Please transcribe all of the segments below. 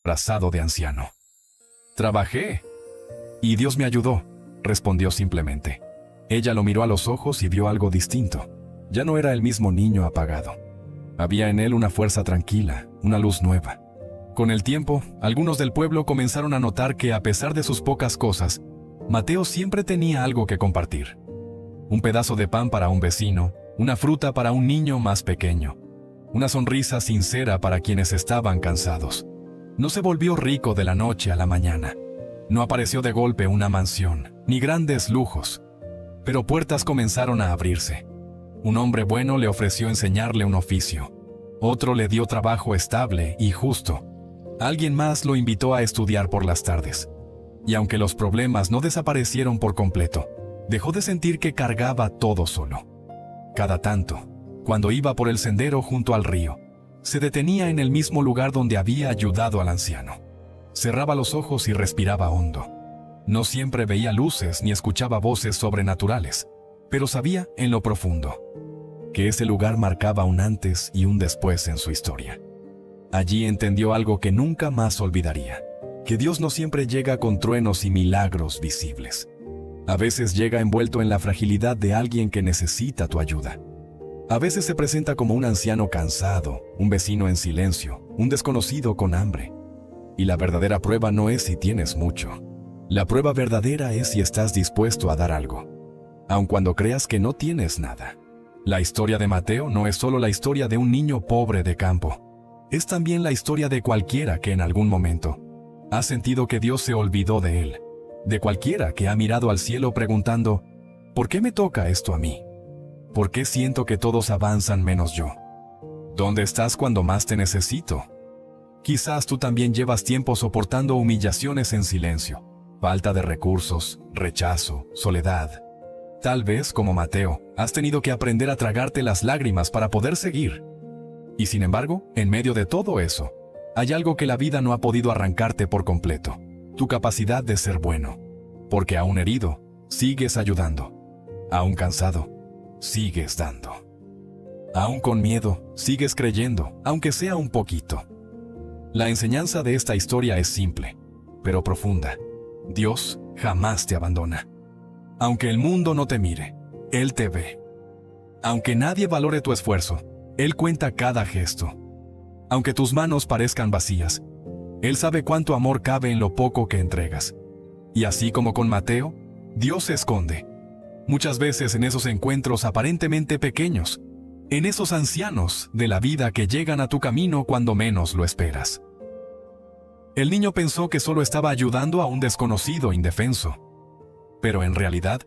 disfrazado de anciano. Trabajé. Y Dios me ayudó, respondió simplemente. Ella lo miró a los ojos y vio algo distinto. Ya no era el mismo niño apagado. Había en él una fuerza tranquila, una luz nueva. Con el tiempo, algunos del pueblo comenzaron a notar que, a pesar de sus pocas cosas, Mateo siempre tenía algo que compartir. Un pedazo de pan para un vecino, una fruta para un niño más pequeño, una sonrisa sincera para quienes estaban cansados. No se volvió rico de la noche a la mañana. No apareció de golpe una mansión, ni grandes lujos. Pero puertas comenzaron a abrirse. Un hombre bueno le ofreció enseñarle un oficio. Otro le dio trabajo estable y justo. Alguien más lo invitó a estudiar por las tardes. Y aunque los problemas no desaparecieron por completo, dejó de sentir que cargaba todo solo. Cada tanto, cuando iba por el sendero junto al río, se detenía en el mismo lugar donde había ayudado al anciano. Cerraba los ojos y respiraba hondo. No siempre veía luces ni escuchaba voces sobrenaturales, pero sabía en lo profundo que ese lugar marcaba un antes y un después en su historia. Allí entendió algo que nunca más olvidaría, que Dios no siempre llega con truenos y milagros visibles. A veces llega envuelto en la fragilidad de alguien que necesita tu ayuda. A veces se presenta como un anciano cansado, un vecino en silencio, un desconocido con hambre. Y la verdadera prueba no es si tienes mucho. La prueba verdadera es si estás dispuesto a dar algo, aun cuando creas que no tienes nada. La historia de Mateo no es solo la historia de un niño pobre de campo. Es también la historia de cualquiera que en algún momento ha sentido que Dios se olvidó de él. De cualquiera que ha mirado al cielo preguntando, ¿por qué me toca esto a mí? ¿Por qué siento que todos avanzan menos yo? ¿Dónde estás cuando más te necesito? Quizás tú también llevas tiempo soportando humillaciones en silencio, falta de recursos, rechazo, soledad. Tal vez, como Mateo, has tenido que aprender a tragarte las lágrimas para poder seguir. Y sin embargo, en medio de todo eso, hay algo que la vida no ha podido arrancarte por completo: tu capacidad de ser bueno. Porque aún herido, sigues ayudando. Aún cansado, sigues dando. Aún con miedo, sigues creyendo, aunque sea un poquito. La enseñanza de esta historia es simple, pero profunda. Dios jamás te abandona. Aunque el mundo no te mire, Él te ve. Aunque nadie valore tu esfuerzo, Él cuenta cada gesto. Aunque tus manos parezcan vacías, Él sabe cuánto amor cabe en lo poco que entregas. Y así como con Mateo, Dios se esconde. Muchas veces en esos encuentros aparentemente pequeños, en esos ancianos de la vida que llegan a tu camino cuando menos lo esperas. El niño pensó que solo estaba ayudando a un desconocido indefenso, pero en realidad,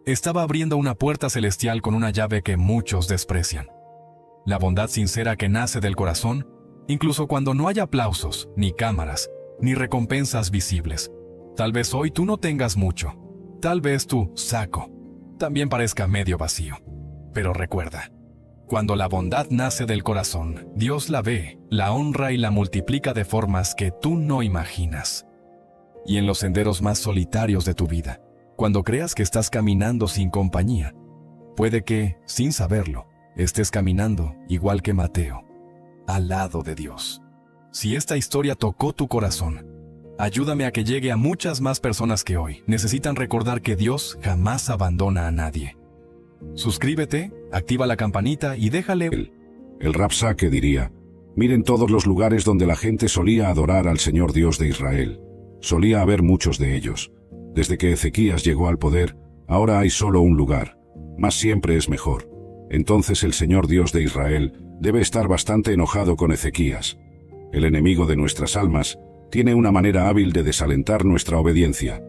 estaba abriendo una puerta celestial con una llave que muchos desprecian. La bondad sincera que nace del corazón, incluso cuando no hay aplausos, ni cámaras, ni recompensas visibles. Tal vez hoy tú no tengas mucho. Tal vez tu saco también parezca medio vacío. Pero recuerda, cuando la bondad nace del corazón, Dios la ve, la honra y la multiplica de formas que tú no imaginas. Y en los senderos más solitarios de tu vida, cuando creas que estás caminando sin compañía, puede que, sin saberlo, estés caminando, igual que Mateo, al lado de Dios. Si esta historia tocó tu corazón, ayúdame a que llegue a muchas más personas que hoy necesitan recordar que Dios jamás abandona a nadie. Suscríbete, activa la campanita y déjale... El Rabsaque diría: miren todos los lugares donde la gente solía adorar al Señor Dios de Israel. Solía haber muchos de ellos. Desde que Ezequías llegó al poder, ahora hay solo un lugar. Más siempre es mejor. Entonces el Señor Dios de Israel debe estar bastante enojado con Ezequías. El enemigo de nuestras almas tiene una manera hábil de desalentar nuestra obediencia.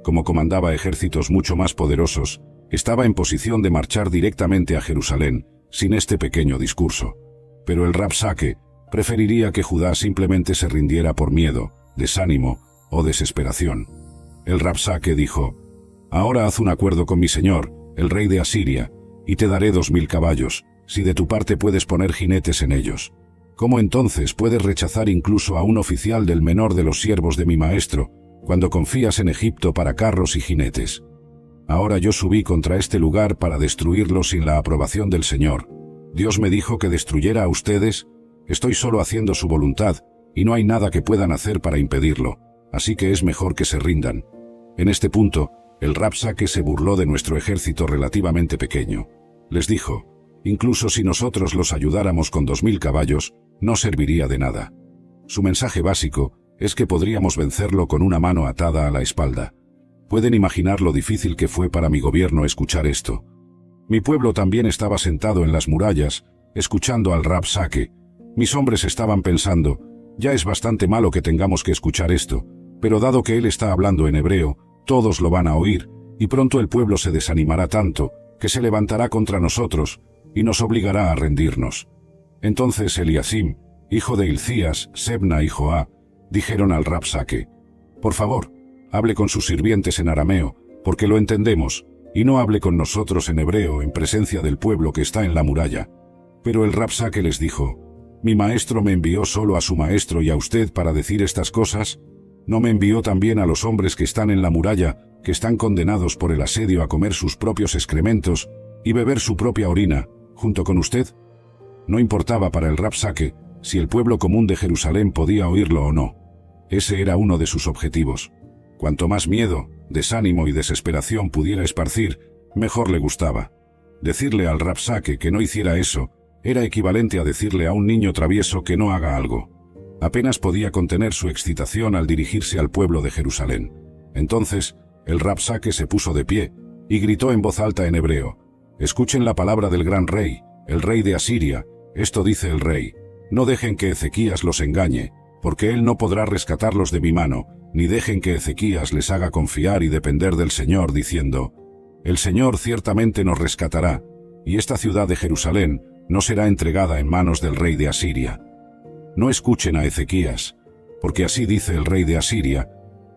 Como comandaba ejércitos mucho más poderosos, estaba en posición de marchar directamente a Jerusalén, sin este pequeño discurso. Pero el Rabsaque preferiría que Judá simplemente se rindiera por miedo, desánimo o desesperación. El Rabsaque dijo: ahora haz un acuerdo con mi señor, el rey de Asiria, y te daré 2000 caballos, si de tu parte puedes poner jinetes en ellos. ¿Cómo entonces puedes rechazar incluso a un oficial del menor de los siervos de mi maestro, cuando confías en Egipto para carros y jinetes? Ahora yo subí contra este lugar para destruirlo sin la aprobación del Señor. Dios me dijo que destruyera a ustedes. Estoy solo haciendo su voluntad, y no hay nada que puedan hacer para impedirlo, así que es mejor que se rindan. En este punto, el Rabshakeh se burló de nuestro ejército relativamente pequeño. Les dijo, incluso si nosotros los ayudáramos con 2000 caballos, no serviría de nada. Su mensaje básico es que podríamos vencerlo con una mano atada a la espalda. Pueden imaginar lo difícil que fue para mi gobierno escuchar esto. Mi pueblo también estaba sentado en las murallas, escuchando al Rabshakeh. Mis hombres estaban pensando, ya es bastante malo que tengamos que escuchar esto, pero dado que él está hablando en hebreo, todos lo van a oír, y pronto el pueblo se desanimará tanto, que se levantará contra nosotros, y nos obligará a rendirnos. Entonces Eliacim, hijo de Hilcías, Sebna y Joá, dijeron al Rabshakeh, por favor, hable con sus sirvientes en arameo, porque lo entendemos, y no hable con nosotros en hebreo en presencia del pueblo que está en la muralla. Pero el Rabshakeh les dijo, mi maestro me envió solo a su maestro y a usted para decir estas cosas. ¿No me envió también a los hombres que están en la muralla, que están condenados por el asedio a comer sus propios excrementos y beber su propia orina, junto con usted? No importaba para el Rabshakeh si el pueblo común de Jerusalén podía oírlo o no. Ese era uno de sus objetivos. Cuanto más miedo, desánimo y desesperación pudiera esparcir, mejor le gustaba. Decirle al Rabshakeh que no hiciera eso era equivalente a decirle a un niño travieso que no haga algo. Apenas podía contener su excitación al dirigirse al pueblo de Jerusalén. Entonces, el Rabshakeh se puso de pie y gritó en voz alta en hebreo, escuchen la palabra del gran rey, el rey de Asiria. Esto dice el rey, no dejen que Ezequías los engañe, porque él no podrá rescatarlos de mi mano, ni dejen que Ezequías les haga confiar y depender del Señor, diciendo, el Señor ciertamente nos rescatará, y esta ciudad de Jerusalén no será entregada en manos del rey de Asiria. No escuchen a Ezequías, porque así dice el rey de Asiria,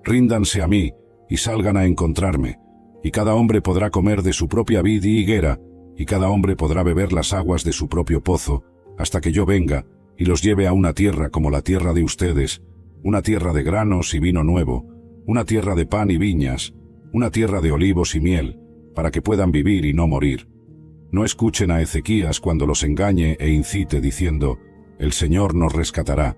ríndanse a mí y salgan a encontrarme, y cada hombre podrá comer de su propia vid y higuera, y cada hombre podrá beber las aguas de su propio pozo, hasta que yo venga y los lleve a una tierra como la tierra de ustedes, una tierra de granos y vino nuevo, una tierra de pan y viñas, una tierra de olivos y miel, para que puedan vivir y no morir. No escuchen a Ezequías cuando los engañe e incite diciendo, el Señor nos rescatará.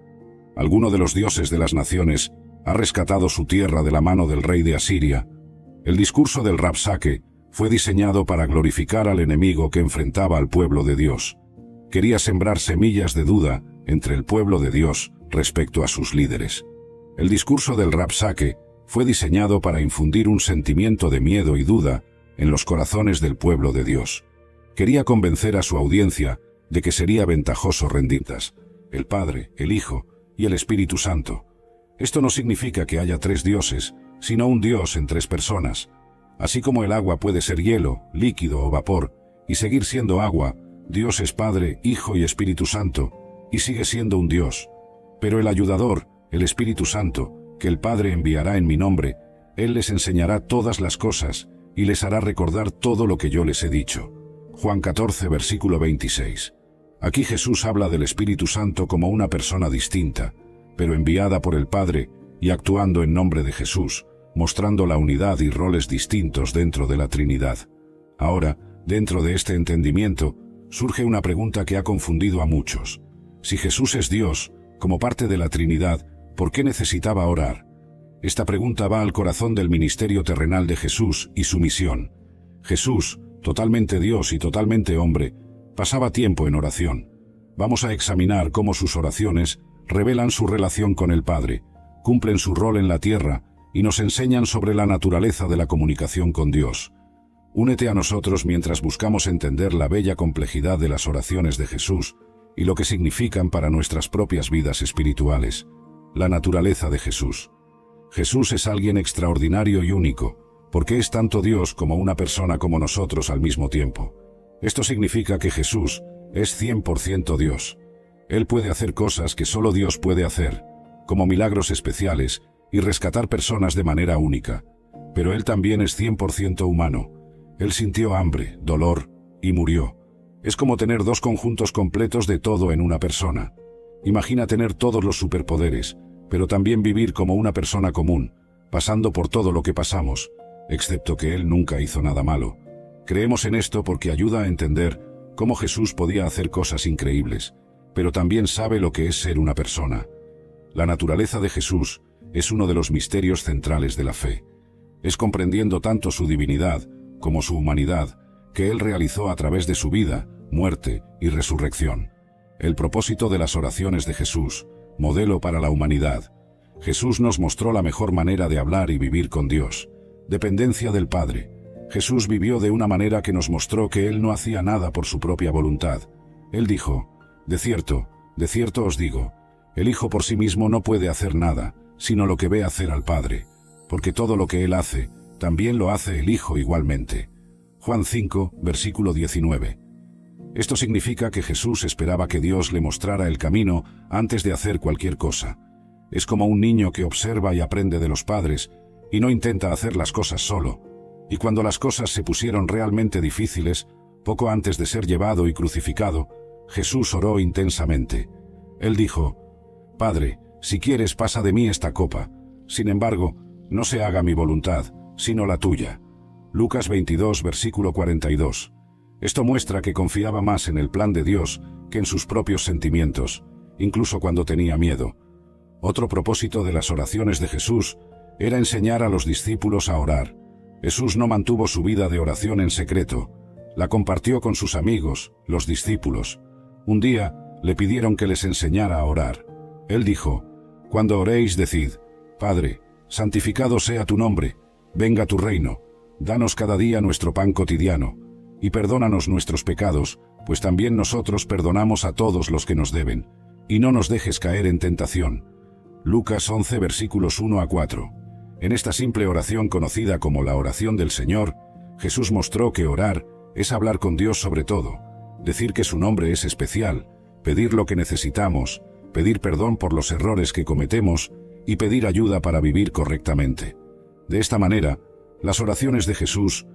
Alguno de los dioses de las naciones ha rescatado su tierra de la mano del rey de Asiria. El discurso del Rabshakeh fue diseñado para glorificar al enemigo que enfrentaba al pueblo de Dios. Quería sembrar semillas de duda entre el pueblo de Dios respecto a sus líderes. El discurso del Rabshakeh fue diseñado para infundir un sentimiento de miedo y duda en los corazones del pueblo de Dios. Quería convencer a su audiencia de que sería ventajoso rendirse, el Padre, el Hijo y el Espíritu Santo. Esto no significa que haya tres dioses, sino un Dios en tres personas. Así como el agua puede ser hielo, líquido o vapor, y seguir siendo agua, Dios es Padre, Hijo y Espíritu Santo, y sigue siendo un Dios. Pero el ayudador, el Espíritu Santo, que el Padre enviará en mi nombre, Él les enseñará todas las cosas, y les hará recordar todo lo que yo les he dicho. Juan 14, versículo 26. Aquí Jesús habla del Espíritu Santo como una persona distinta, pero enviada por el Padre y actuando en nombre de Jesús, mostrando la unidad y roles distintos dentro de la Trinidad. Ahora, dentro de este entendimiento, surge una pregunta que ha confundido a muchos. Si Jesús es Dios, como parte de la Trinidad, ¿por qué necesitaba orar? Esta pregunta va al corazón del ministerio terrenal de Jesús y su misión. Jesús, totalmente Dios y totalmente hombre, pasaba tiempo en oración. Vamos a examinar cómo sus oraciones revelan su relación con el Padre, cumplen su rol en la tierra y nos enseñan sobre la naturaleza de la comunicación con Dios. Únete a nosotros mientras buscamos entender la bella complejidad de las oraciones de Jesús y lo que significan para nuestras propias vidas espirituales. La naturaleza de Jesús. Jesús es alguien extraordinario y único, porque es tanto Dios como una persona como nosotros al mismo tiempo. Esto significa que Jesús es 100% Dios. Él puede hacer cosas que solo Dios puede hacer, como milagros especiales y rescatar personas de manera única. Pero Él también es 100% humano. Él sintió hambre, dolor y murió. Es como tener dos conjuntos completos de todo en una persona. Imagina tener todos los superpoderes, pero también vivir como una persona común, pasando por todo lo que pasamos, excepto que Él nunca hizo nada malo. Creemos en esto porque ayuda a entender cómo Jesús podía hacer cosas increíbles, pero también sabe lo que es ser una persona. La naturaleza de Jesús es uno de los misterios centrales de la fe. Es comprendiendo tanto su divinidad como su humanidad que Él realizó a través de su vida, muerte y resurrección. El propósito de las oraciones de Jesús, modelo para la humanidad. Jesús nos mostró la mejor manera de hablar y vivir con Dios. Dependencia del Padre. Jesús vivió de una manera que nos mostró que Él no hacía nada por su propia voluntad. Él dijo, de cierto os digo, el Hijo por sí mismo no puede hacer nada, sino lo que ve hacer al Padre, porque todo lo que Él hace, también lo hace el Hijo igualmente. Juan 5, versículo 19. Esto significa que Jesús esperaba que Dios le mostrara el camino antes de hacer cualquier cosa. Es como un niño que observa y aprende de los padres, y no intenta hacer las cosas solo. Y cuando las cosas se pusieron realmente difíciles, poco antes de ser llevado y crucificado, Jesús oró intensamente. Él dijo, Padre, si quieres pasa de mí esta copa, sin embargo, no se haga mi voluntad, sino la tuya. Lucas 22, versículo 42. Esto muestra que confiaba más en el plan de Dios que en sus propios sentimientos, incluso cuando tenía miedo. Otro propósito de las oraciones de Jesús era enseñar a los discípulos a orar. Jesús no mantuvo su vida de oración en secreto, la compartió con sus amigos, los discípulos. Un día, le pidieron que les enseñara a orar. Él dijo, Cuando oréis decid, Padre, santificado sea tu nombre, venga tu reino, danos cada día nuestro pan cotidiano, y perdónanos nuestros pecados, pues también nosotros perdonamos a todos los que nos deben, y no nos dejes caer en tentación. Lucas 11 versículos 1 a 4. En esta simple oración conocida como la oración del Señor, Jesús mostró que orar es hablar con Dios sobre todo, decir que su nombre es especial, pedir lo que necesitamos, pedir perdón por los errores que cometemos y pedir ayuda para vivir correctamente. De esta manera, las oraciones de Jesús